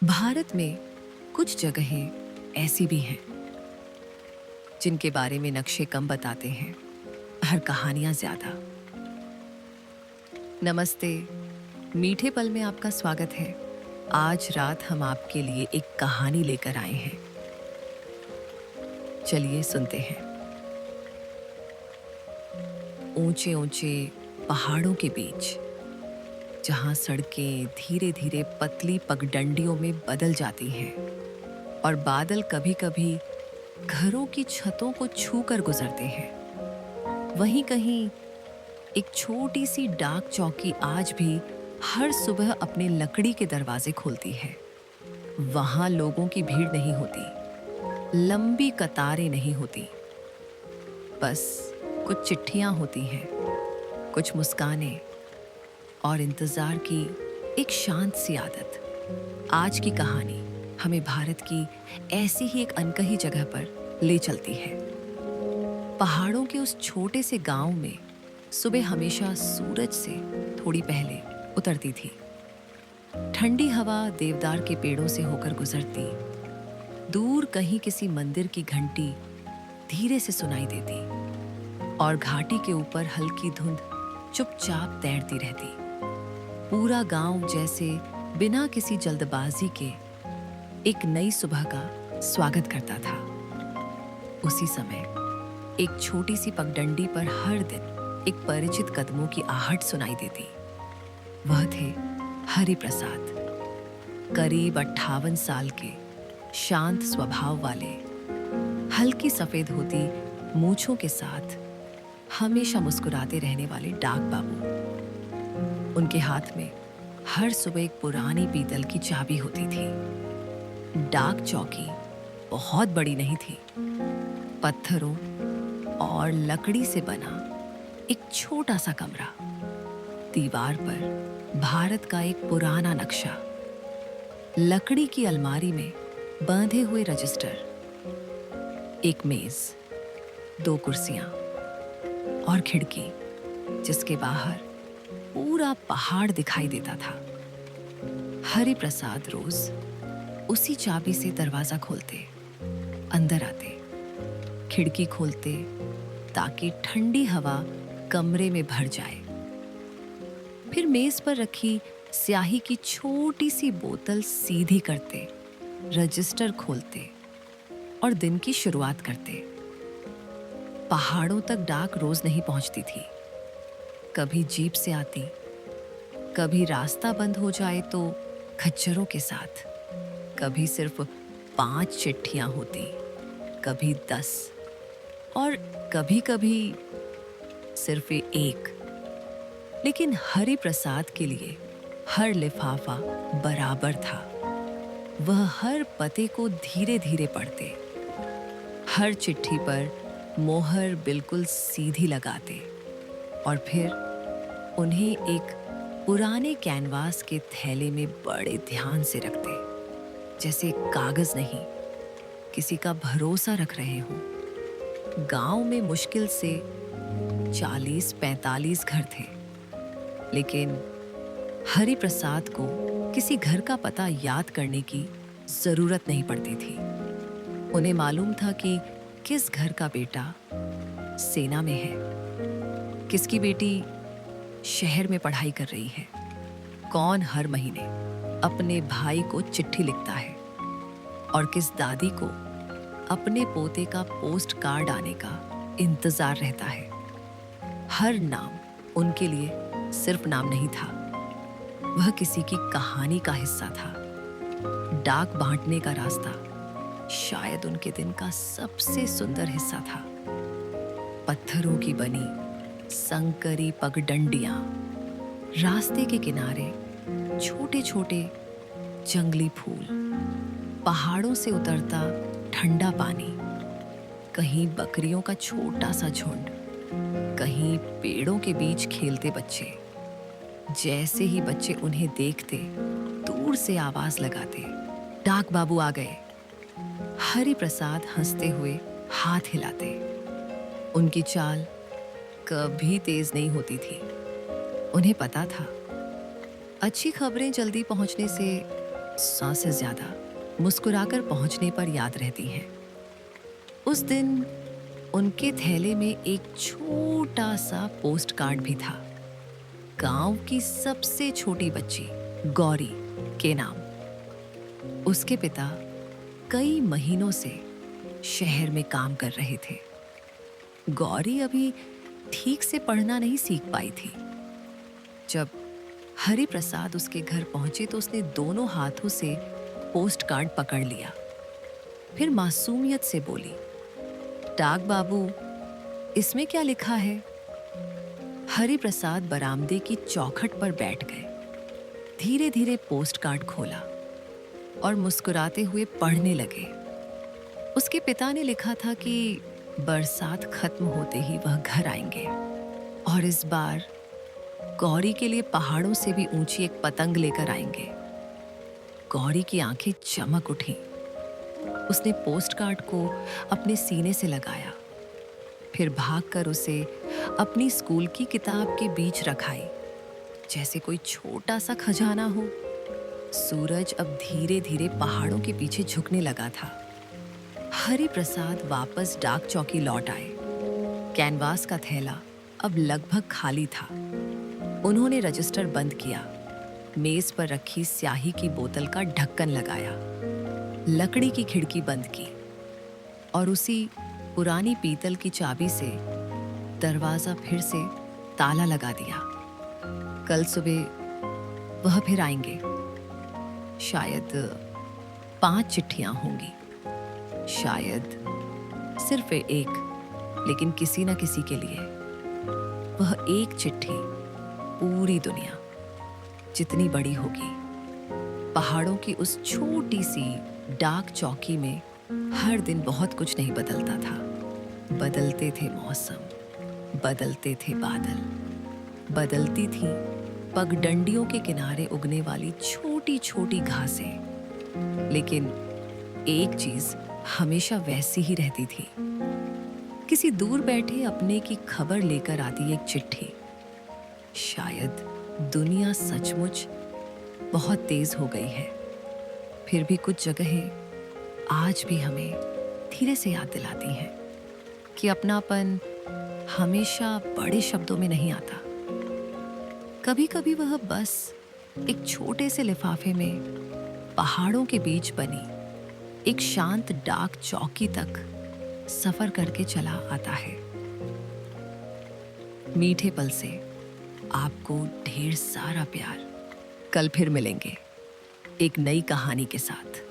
भारत में कुछ जगहें ऐसी भी हैं जिनके बारे में नक्शे कम बताते हैं और कहानियां ज्यादा। नमस्ते, मीठे पल में आपका स्वागत है। आज रात हम आपके लिए एक कहानी लेकर आए हैं। चलिए सुनते हैं। ऊंचे ऊंचे पहाड़ों के बीच जहां सड़कें धीरे धीरे पतली पगडंडियों में बदल जाती हैं और बादल कभी कभी घरों की छतों को छू कर गुजरते हैं, वहीं कहीं एक छोटी सी डाक चौकी आज भी हर सुबह अपने लकड़ी के दरवाजे खोलती है। वहां लोगों की भीड़ नहीं होती, लंबी कतारें नहीं होती, बस कुछ चिट्ठियां होती हैं, कुछ मुस्कानें और इंतजार की एक शांत सी आदत। आज की कहानी हमें भारत की ऐसी ही एक अनकही जगह पर ले चलती है। पहाड़ों के उस छोटे से गांव में सुबह हमेशा सूरज से थोड़ी पहले उतरती थी। ठंडी हवा देवदार के पेड़ों से होकर गुजरती, दूर कहीं किसी मंदिर की घंटी धीरे से सुनाई देती और घाटी के ऊपर हल्की धुंध चुपचाप तैरती रहती। पूरा गांव जैसे बिना किसी जल्दबाजी के एक नई सुबह का स्वागत करता था। उसी समय एक छोटी सी पगडंडी पर हर दिन एक परिचित कदमों की आहट सुनाई देती। वह थे हरि प्रसाद, करीब 58 साल के, शांत स्वभाव वाले, हल्की सफेद होती मूंछों के साथ हमेशा मुस्कुराते रहने वाले डाक बाबू। उनके हाथ में हर सुबह एक पुरानी पीतल की चाबी होती थी। डाक चौकी बहुत बड़ी नहीं थी, पत्थरों और लकड़ी से बना एक छोटा सा कमरा, दीवार पर भारत का एक पुराना नक्शा, लकड़ी की अलमारी में बांधे हुए रजिस्टर, एक मेज, 2 कुर्सियां और खिड़की जिसके बाहर पूरा पहाड़ दिखाई देता था। हरि प्रसाद रोज उसी चाबी से दरवाजा खोलते, अंदर आते, खिड़की खोलते ताकि ठंडी हवा कमरे में भर जाए। फिर मेज पर रखी स्याही की छोटी सी बोतल सीधी करते, रजिस्टर खोलते और दिन की शुरुआत करते। पहाड़ों तक डाक रोज नहीं पहुंचती थी। कभी जीप से आती, कभी रास्ता बंद हो जाए तो खच्चरों के साथ, कभी सिर्फ 5 चिट्ठियां होती, कभी 10 और कभी कभी सिर्फ 1। लेकिन हरि प्रसाद के लिए हर लिफाफा बराबर था। वह हर पते को धीरे धीरे पढ़ते, हर चिट्ठी पर मोहर बिल्कुल सीधी लगाते और फिर उन्हें एक पुराने कैनवास के थैले में बड़े ध्यान से रखते, जैसे कागज नहीं, किसी का भरोसा रख रहे हो। गांव में मुश्किल से 40-45 घर थे, लेकिन हरि प्रसाद को किसी घर का पता याद करने की जरूरत नहीं पड़ती थी। उन्हें मालूम था कि किस घर का बेटा सेना में है, किसकी बेटी शहर में पढ़ाई कर रही है, कौन हर महीने अपने भाई को चिट्ठी लिखता है और किस दादी को अपने पोते का पोस्ट कार्ड आने का इंतजार रहता है। हर नाम उनके लिए सिर्फ नाम नहीं था, वह किसी की कहानी का हिस्सा था। डाक बांटने का रास्ता शायद उनके दिन का सबसे सुंदर हिस्सा था। पत्थरों की बनी संकरी पगडंडियां, रास्ते के किनारे छोटे छोटे जंगली फूल, पहाड़ों से उतरता ठंडा पानी, कहीं बकरियों का छोटा सा झुंड, कहीं पेड़ों के बीच खेलते बच्चे। जैसे ही बच्चे उन्हें देखते, दूर से आवाज लगाते, डाक बाबू आ गए। हरि प्रसाद हंसते हुए हाथ हिलाते। उनकी चाल कभी तेज नहीं होती थी। उन्हें पता था, अच्छी खबरें जल्दी पहुंचने से 100 से ज्यादा मुस्कुराकर पहुंचने पर याद रहती हैं। उस दिन उनके थैले में एक छोटा सा पोस्ट कार्ड भी था, गांव की सबसे छोटी बच्ची गौरी के नाम। उसके पिता कई महीनों से शहर में काम कर रहे थे। गौरी अभी ठीक से पढ़ना नहीं सीख पाई थी। जब हरि प्रसाद उसके घर पहुंचे तो उसने दोनों हाथों से पोस्ट कार्ड पकड़ लिया। फिर मासूमियत से बोली, डाक बाबू, इसमें क्या लिखा है? हरि प्रसाद बरामदे की चौखट पर बैठ गए, धीरे धीरे पोस्ट कार्ड खोला और मुस्कुराते हुए पढ़ने लगे। उसके पिता ने लिखा था कि बरसात खत्म होते ही वह घर आएंगे और इस बार गौरी के लिए पहाड़ों से भी ऊंची एक पतंग लेकर आएंगे। गौरी की आंखें चमक उठी। उसने पोस्ट कार्ड को अपने सीने से लगाया, फिर भागकर उसे अपनी स्कूल की किताब के बीच रखाई, जैसे कोई छोटा सा खजाना हो। सूरज अब धीरे धीरे पहाड़ों के पीछे झुकने लगा था। हरि प्रसाद वापस डाक चौकी लौट आए। कैनवास का थैला अब लगभग खाली था। उन्होंने रजिस्टर बंद किया, मेज पर रखी स्याही की बोतल का ढक्कन लगाया, लकड़ी की खिड़की बंद की और उसी पुरानी पीतल की चाबी से दरवाजा फिर से ताला लगा दिया। कल सुबह वह फिर आएंगे। शायद 5 चिट्ठियां होंगी, शायद सिर्फ एक, लेकिन किसी न किसी के लिए वह एक चिट्ठी पूरी दुनिया जितनी बड़ी होगी। पहाड़ों की उस छोटी सी डाक चौकी में हर दिन बहुत कुछ नहीं बदलता था। बदलते थे मौसम, बदलते थे बादल, बदलती थी पगडंडियों के किनारे उगने वाली छोटी छोटी घासें, लेकिन एक चीज हमेशा वैसी ही रहती थी। किसी दूर बैठे अपने की खबर लेकर आती एक चिट्ठी। शायद दुनिया सचमुच बहुत तेज हो गई है, फिर भी कुछ जगहें आज भी हमें धीरे से याद दिलाती हैं कि अपनापन हमेशा बड़े शब्दों में नहीं आता। कभी कभी वह बस एक छोटे से लिफाफे में पहाड़ों के बीच बनी एक शांत डाक चौकी तक सफर करके चला आता है। मीठे पल से आपको ढेर सारा प्यार। कल फिर मिलेंगे एक नई कहानी के साथ।